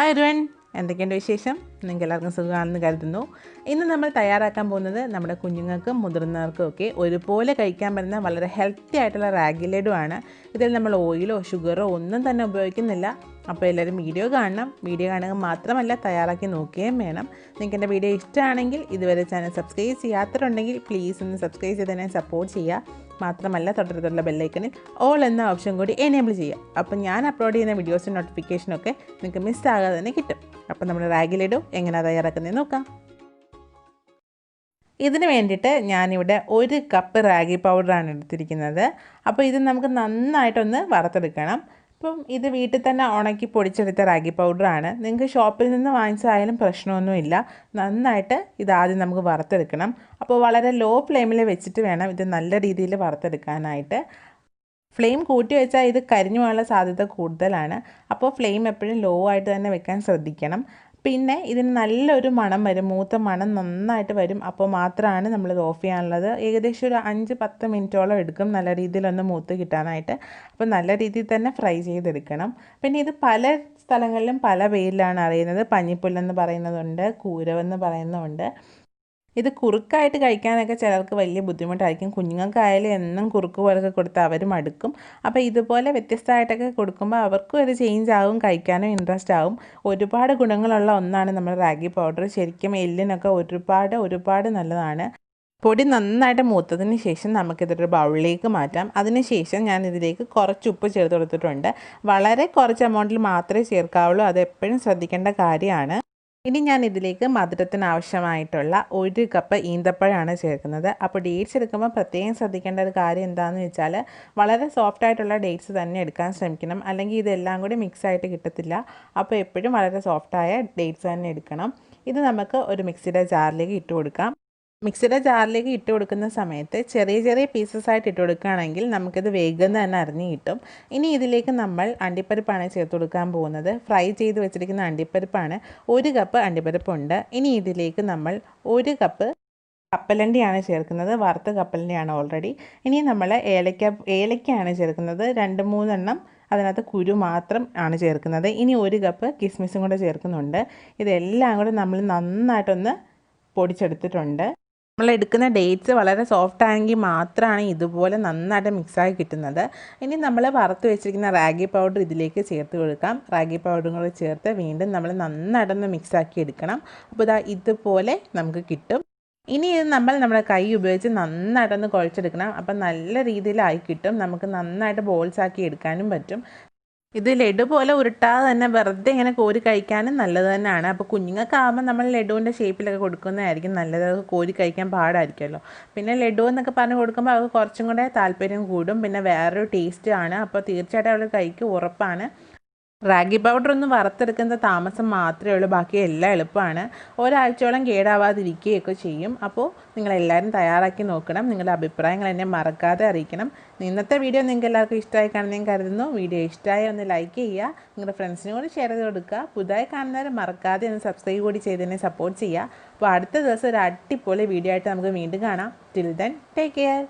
Hi everyone, എന്തൊക്കെയുണ്ട് വിശേഷം? നിങ്ങൾക്ക് എല്ലാവർക്കും സുഖമാണെന്ന് കരുതുന്നു. ഇന്ന് നമ്മൾ തയ്യാറാക്കാൻ പോകുന്നത് നമ്മുടെ കുഞ്ഞുങ്ങൾക്കും മുതിർന്നവർക്കും ഒക്കെ ഒരുപോലെ കഴിക്കാൻ പറ്റുന്ന വളരെ ഹെൽത്തി ആയിട്ടുള്ള റാഗി ലഡു ആണ്. ഇതിൽ നമ്മൾ ഓയിലോ ഷുഗറോ ഒന്നും തന്നെ ഉപയോഗിക്കുന്നില്ല. അപ്പോൾ എല്ലാവരും വീഡിയോ കാണണം. വീഡിയോ കാണുക മാത്രമല്ല, തയ്യാറാക്കി നോക്കുകയും വേണം. നിങ്ങൾക്ക് എൻ്റെ വീഡിയോ ഇഷ്ടമാണെങ്കിൽ ഇതുവരെ ചാനൽ സബ്സ്ക്രൈബ് ചെയ്യാത്തവരുണ്ടെങ്കിൽ പ്ലീസ് ഒന്ന് സബ്സ്ക്രൈബ് ചെയ്ത് തന്നെ സപ്പോർട്ട് ചെയ്യുക. മാത്രമല്ല തൊട്ടടുത്തുള്ള ബെല്ലൈക്കണിൽ ഓൾ എന്ന ഓപ്ഷൻ കൂടി എനേബിൾ ചെയ്യുക. അപ്പോൾ ഞാൻ അപ്ലോഡ് ചെയ്യുന്ന വീഡിയോസിൻ്റെ നോട്ടിഫിക്കേഷനൊക്കെ നിങ്ങൾക്ക് മിസ്സാകാതെ തന്നെ കിട്ടും. അപ്പോൾ നമ്മൾ റാഗി ലഡു എങ്ങനെയാണ് തയ്യാറാക്കുന്നത് നോക്കാം. ഇതിന് വേണ്ടിയിട്ട് ഞാനിവിടെ 1 കപ്പ് റാഗി പൗഡറാണ് എടുത്തിരിക്കുന്നത്. അപ്പോൾ ഇത് നമുക്ക് നന്നായിട്ടൊന്ന് വറുത്തെടുക്കണം. അപ്പം ഇത് വീട്ടിൽ തന്നെ ഉണക്കി പൊടിച്ചെടുത്ത റാഗി പൗഡറാണ്. നിങ്ങൾക്ക് ഷോപ്പിൽ നിന്ന് വാങ്ങിച്ചതായാലും പ്രശ്നമൊന്നുമില്ല. നന്നായിട്ട് ഇതാദ്യം നമുക്ക് വറുത്തെടുക്കണം. അപ്പോൾ വളരെ ലോ ഫ്ലെയിമിൽ വെച്ചിട്ട് വേണം ഇത് നല്ല രീതിയിൽ വറുത്തെടുക്കാനായിട്ട്. ഫ്ലെയിം കൂട്ടി വെച്ചാൽ ഇത് കരിഞ്ഞു പോകാനുള്ള സാധ്യത കൂടുതലാണ്. അപ്പോൾ ഫ്ലെയിം എപ്പോഴും ലോ ആയിട്ട് തന്നെ വെക്കാൻ ശ്രദ്ധിക്കണം. പിന്നെ ഇതിന് നല്ലൊരു മണം വരും, മൂത്ത മണം നന്നായിട്ട് വരും. അപ്പോൾ മാത്രമാണ് നമ്മളിത് ഓഫ് ചെയ്യാനുള്ളത്. ഏകദേശം ഒരു 5-10 മിനിറ്റോളം എടുക്കും നല്ല രീതിയിലൊന്ന് മൂത്ത് കിട്ടാനായിട്ട്. അപ്പോൾ നല്ല രീതിയിൽ തന്നെ ഫ്രൈ ചെയ്തെടുക്കണം. പിന്നെ ഇത് പല സ്ഥലങ്ങളിലും പല പേരിലാണ് അറിയുന്നത്. പഞ്ഞിപ്പുല്ലെന്ന് പറയുന്നതുണ്ട്, കൂരവെന്ന് പറയുന്നതുണ്ട്. ഇത് കുറുക്കായിട്ട് കഴിക്കാനൊക്കെ ചിലർക്ക് വലിയ ബുദ്ധിമുട്ടായിരിക്കും. കുഞ്ഞുങ്ങൾക്കായാലും എന്നും കുറുക്ക് പോലൊക്കെ കൊടുത്ത് അവർ മടുക്കും. അപ്പോൾ ഇതുപോലെ വ്യത്യസ്തമായിട്ടൊക്കെ കൊടുക്കുമ്പോൾ അവർക്കും ഒരു ചേഞ്ച് ആവും, കഴിക്കാനും ഇൻട്രസ്റ്റ് ആവും. ഒരുപാട് ഗുണങ്ങളുള്ള ഒന്നാണ് നമ്മുടെ റാഗി പൗഡർ. ശരിക്കും എല്ലിനൊക്കെ ഒരുപാട് നല്ലതാണ്. പൊടി നന്നായിട്ട് മൂത്തതിന് ശേഷം നമുക്കിതൊരു ബൗളിലേക്ക് മാറ്റാം. അതിനുശേഷം ഞാൻ ഇതിലേക്ക് കുറച്ച് ഉപ്പ് ചേർത്ത് കൊടുത്തിട്ടുണ്ട്. വളരെ കുറച്ച് എമൗണ്ടിൽ മാത്രമേ ചേർക്കാവുള്ളൂ. അത് എപ്പോഴും ശ്രദ്ധിക്കേണ്ട കാര്യമാണ്. ഇനി ഞാൻ ഇതിലേക്ക് മധുരത്തിന് ആവശ്യമായിട്ടുള്ള 1 കപ്പ് ഈന്തപ്പഴമാണ് ചേർക്കുന്നത്. അപ്പോൾ ഡേറ്റ്സ് എടുക്കുമ്പോൾ പ്രത്യേകം ശ്രദ്ധിക്കേണ്ട ഒരു കാര്യം എന്താണെന്ന് വെച്ചാൽ വളരെ സോഫ്റ്റായിട്ടുള്ള ഡേറ്റ്സ് തന്നെ എടുക്കാൻ ശ്രമിക്കണം. അല്ലെങ്കിൽ ഇതെല്ലാം കൂടി മിക്സായിട്ട് കിട്ടത്തില്ല. അപ്പോൾ എപ്പോഴും വളരെ സോഫ്റ്റായ ഡേറ്റ്സ് തന്നെ എടുക്കണം. ഇത് നമുക്ക് ഒരു മിക്സിയുടെ ജാറിലേക്ക് ഇട്ട് കൊടുക്കാം. മിക്സിയുടെ ജാറിലേക്ക് ഇട്ട് കൊടുക്കുന്ന സമയത്ത് ചെറിയ പീസസ് ആയിട്ട് ഇട്ട് കൊടുക്കുകയാണെങ്കിൽ നമുക്കിത് വേഗം തന്നെ അരിഞ്ഞ് കിട്ടും. ഇനി ഇതിലേക്ക് നമ്മൾ അണ്ടിപ്പരിപ്പാണ് ചേർത്ത് കൊടുക്കാൻ പോകുന്നത്. ഫ്രൈ ചെയ്ത് വെച്ചിരിക്കുന്ന അണ്ടിപ്പരിപ്പാണ്. 1 കപ്പ് അണ്ടിപ്പരിപ്പുണ്ട്. ഇനി ഇതിലേക്ക് നമ്മൾ 1 കപ്പ് കപ്പലണ്ടിയാണ് ചേർക്കുന്നത്. വറുത്ത കപ്പലണ്ടിയാണ് ഓൾറെഡി. ഇനി നമ്മൾ ഏലക്കയാണ് ചേർക്കുന്നത്. 2-3 എണ്ണം. അതിനകത്ത് കുരു മാത്രം ആണ് ചേർക്കുന്നത്. ഇനി 1 കപ്പ് കിസ്മിസും കൂടെ ചേർക്കുന്നുണ്ട്. ഇതെല്ലാം കൂടെ നമ്മൾ നന്നായിട്ടൊന്ന് പൊടിച്ചെടുത്തിട്ടുണ്ട്. നമ്മൾ എടുക്കുന്ന ഡേറ്റ്സ് വളരെ സോഫ്റ്റ് ആണെങ്കിൽ മാത്രമാണ് ഇതുപോലെ നന്നായിട്ട് മിക്സായി കിട്ടുന്നത്. ഇനി നമ്മൾ വറുത്ത് വെച്ചിരിക്കുന്ന റാഗി പൗഡർ ഇതിലേക്ക് ചേർത്ത് കൊടുക്കാം. റാഗി പൗഡറും കൂടെ ചേർത്ത് വീണ്ടും നമ്മൾ നന്നായിട്ടൊന്ന് മിക്സാക്കി എടുക്കണം. അപ്പോൾ ഇതുപോലെ നമുക്ക് കിട്ടും. ഇനി ഇത് നമ്മുടെ കൈ ഉപയോഗിച്ച് നന്നായിട്ടൊന്ന് കുഴച്ചെടുക്കണം. അപ്പം നല്ല രീതിയിലായി കിട്ടും. നമുക്ക് നന്നായിട്ട് ബോൾസ് ആക്കി എടുക്കാനും പറ്റും. ഇത് ലഡു പോലെ ഉരുട്ടാതെ തന്നെ വെറുതെ ഇങ്ങനെ കോരി കഴിക്കാനും നല്ലത് തന്നെയാണ്. അപ്പോൾ കുഞ്ഞുങ്ങൾക്കാകുമ്പോൾ നമ്മൾ ലഡുവിൻ്റെ ഷേപ്പിലൊക്കെ കൊടുക്കുന്നതായിരിക്കും നല്ലത്. അതൊക്കെ കോരി കഴിക്കാൻ പാടായിരിക്കുമല്ലോ. പിന്നെ ലഡു എന്നൊക്കെ പറഞ്ഞ് കൊടുക്കുമ്പോൾ അവർക്ക് കുറച്ചും കൂടെ താല്പര്യം കൂടും. പിന്നെ വേറൊരു ടേസ്റ്റ് ആണ്. അപ്പോൾ തീർച്ചയായിട്ടും അവർ കഴിക്കും, ഉറപ്പാണ്. റാഗി പൗഡർ ഒന്ന് വറുത്തെടുക്കുന്ന താമസം മാത്രമേ ഉള്ളൂ. ബാക്കി എല്ലാം എളുപ്പമാണ്. ഒരാഴ്ചയോളം കേടാവാതിരിക്കുകയൊക്കെ ചെയ്യും. അപ്പോൾ നിങ്ങളെല്ലാവരും തയ്യാറാക്കി നോക്കണം. നിങ്ങളുടെ അഭിപ്രായങ്ങൾ എന്നെ മറക്കാതെ അറിയിക്കണം. ഇന്നത്തെ വീഡിയോ നിങ്ങൾക്ക് എല്ലാവർക്കും ഇഷ്ടമായി കാണുന്ന ഞാൻ കരുതുന്നു. വീഡിയോ ഇഷ്ടമായി ഒന്ന് ലൈക്ക് ചെയ്യുക, നിങ്ങളുടെ ഫ്രണ്ട്സിനും കൂടി ഷെയർ ചെയ്ത് കൊടുക്കുക. പുതുതായി കാണുന്നവർ മറക്കാതെ ഒന്ന് സബ്സ്ക്രൈബ് കൂടി ചെയ്തതിനെ സപ്പോർട്ട് ചെയ്യുക. അപ്പോൾ അടുത്ത ദിവസം ഒരു അടിപൊളി വീഡിയോ ആയിട്ട് നമുക്ക് വീണ്ടും കാണാം. Till then take care.